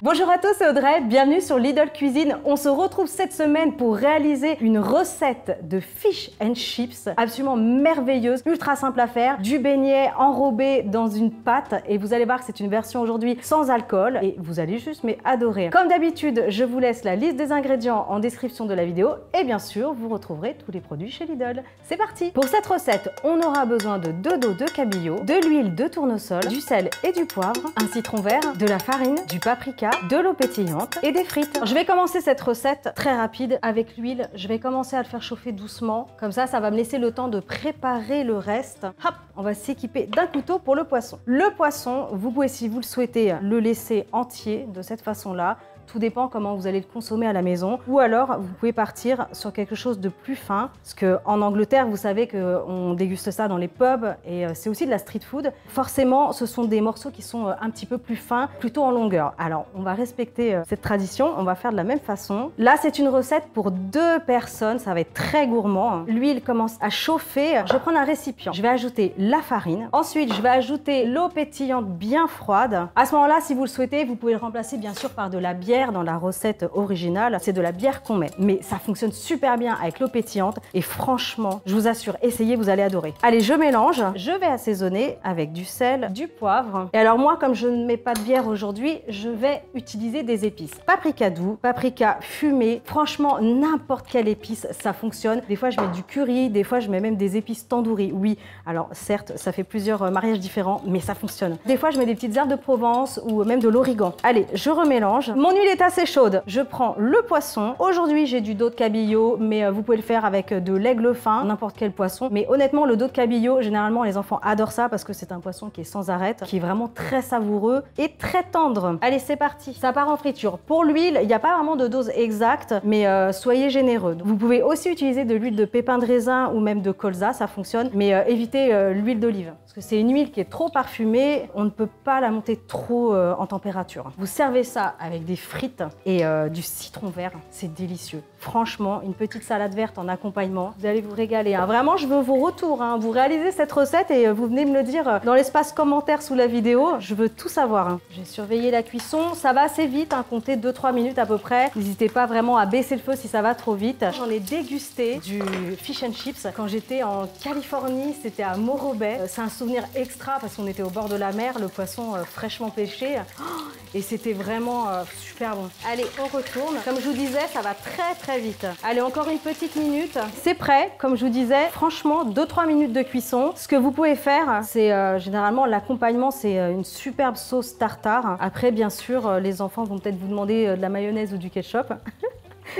Bonjour à tous, c'est Audrey, bienvenue sur Lidl Cuisine. On se retrouve cette semaine pour réaliser une recette de fish and chips absolument merveilleuse, ultra simple à faire, du beignet enrobé dans une pâte et vous allez voir que c'est une version aujourd'hui sans alcool et vous allez juste adorer. Comme d'habitude, je vous laisse la liste des ingrédients en description de la vidéo et bien sûr, vous retrouverez tous les produits chez Lidl. C'est parti! Pour cette recette, on aura besoin de 2 dos de cabillaud, de l'huile de tournesol, du sel et du poivre, un citron vert, de la farine, du paprika, de l'eau pétillante et des frites. Je vais commencer cette recette très rapide avec l'huile. Je vais commencer à le faire chauffer doucement. Comme ça va me laisser le temps de préparer le reste. Hop, on va s'équiper d'un couteau pour le poisson. Le poisson, vous pouvez, si vous le souhaitez, le laisser entier de cette façon-là. Tout dépend comment vous allez le consommer à la maison. Ou alors, vous pouvez partir sur quelque chose de plus fin. Parce qu'en Angleterre, vous savez qu'on déguste ça dans les pubs et c'est aussi de la street food. Forcément, ce sont des morceaux qui sont un petit peu plus fins, plutôt en longueur. Alors, on va respecter cette tradition. On va faire de la même façon. Là, c'est une recette pour 2 personnes. Ça va être très gourmand. L'huile commence à chauffer. Je vais prendre un récipient. Je vais ajouter la farine. Ensuite, je vais ajouter l'eau pétillante bien froide. À ce moment-là, si vous le souhaitez, vous pouvez le remplacer bien sûr par de la bière. Dans la recette originale, c'est de la bière qu'on met. Mais ça fonctionne super bien avec l'eau pétillante et franchement, je vous assure, essayez, vous allez adorer. Allez, je mélange. Je vais assaisonner avec du sel, du poivre. Et alors moi, comme je ne mets pas de bière aujourd'hui, je vais utiliser des épices. Paprika doux, paprika fumé. Franchement, n'importe quelle épice, ça fonctionne. Des fois, je mets du curry, des fois, je mets même des épices tandoori. Oui, alors certes, ça fait plusieurs mariages différents, mais ça fonctionne. Des fois, je mets des petites herbes de Provence ou même de l'origan. Allez, je remélange. Mon huile est assez chaude. Je prends le poisson. Aujourd'hui, j'ai du dos de cabillaud, mais vous pouvez le faire avec de l'aigle fin, n'importe quel poisson. Mais honnêtement, le dos de cabillaud, généralement, les enfants adorent ça parce que c'est un poisson qui est sans arête, qui est vraiment très savoureux et très tendre. Allez, c'est parti. Ça part en friture. Pour l'huile, il n'y a pas vraiment de dose exacte, mais soyez généreux. Vous pouvez aussi utiliser de l'huile de pépins de raisin ou même de colza, ça fonctionne, mais évitez l'huile d'olive. Parce que c'est une huile qui est trop parfumée, on ne peut pas la monter trop en température. Vous servez ça avec des frites et du citron vert, c'est délicieux. Franchement, une petite salade verte en accompagnement, vous allez vous régaler. Hein. Vraiment, je veux vos retours. Hein. Vous réalisez cette recette et vous venez me le dire dans l'espace commentaire sous la vidéo. Je veux tout savoir. Hein. J'ai surveillé la cuisson, ça va assez vite, hein, comptez 2-3 minutes à peu près. N'hésitez pas vraiment à baisser le feu si ça va trop vite. J'en ai dégusté du fish and chips quand j'étais en Californie, c'était à Morro Bay. C'est un souvenir extra parce qu'on était au bord de la mer, le poisson fraîchement pêché. Et c'était vraiment super bon. Allez, on retourne. Comme je vous disais, ça va très vite. Allez, encore une petite minute. C'est prêt. Comme je vous disais, franchement, 2-3 minutes de cuisson. Ce que vous pouvez faire, c'est généralement l'accompagnement, c'est une superbe sauce tartare. Après, bien sûr, les enfants vont peut-être vous demander de la mayonnaise ou du ketchup.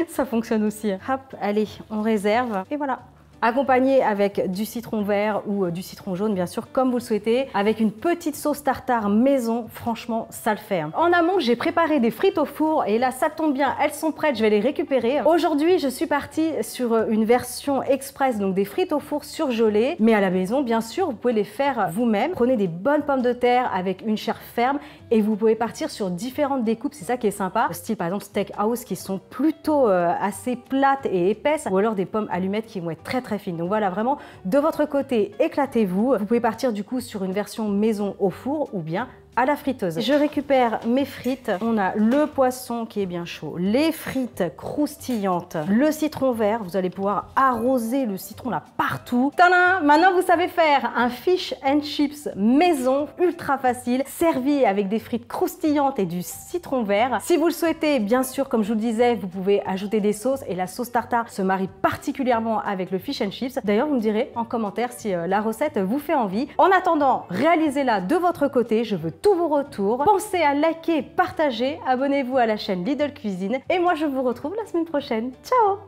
Ça fonctionne aussi. Hop, allez, on réserve. Et voilà. Accompagné avec du citron vert ou du citron jaune, bien sûr, comme vous le souhaitez, avec une petite sauce tartare maison, franchement, ça le fait. En amont, j'ai préparé des frites au four et là, ça tombe bien, elles sont prêtes, je vais les récupérer. Aujourd'hui, je suis partie sur une version express, donc des frites au four surgelées, mais à la maison, bien sûr, vous pouvez les faire vous-même. Prenez des bonnes pommes de terre avec une chair ferme et vous pouvez partir sur différentes découpes, c'est ça qui est sympa. Style, par exemple, steakhouse qui sont plutôt assez plates et épaisses, ou alors des pommes allumettes qui vont être très fine. Donc voilà, vraiment, de votre côté, éclatez-vous. Vous pouvez partir du coup sur une version maison au four ou bien à la friteuse. Je récupère mes frites. On a le poisson qui est bien chaud, les frites croustillantes, le citron vert. Vous allez pouvoir arroser le citron là partout. Tadam! Maintenant, vous savez faire un fish and chips maison, ultra facile, servi avec des frites croustillantes et du citron vert. Si vous le souhaitez, bien sûr, comme je vous le disais, vous pouvez ajouter des sauces et la sauce tartare se marie particulièrement avec le fish and chips. D'ailleurs, vous me direz en commentaire si la recette vous fait envie. En attendant, réalisez-la de votre côté. Je veux tous vos retours. Pensez à liker, partager, abonnez-vous à la chaîne Lidl Cuisine et moi je vous retrouve la semaine prochaine. Ciao!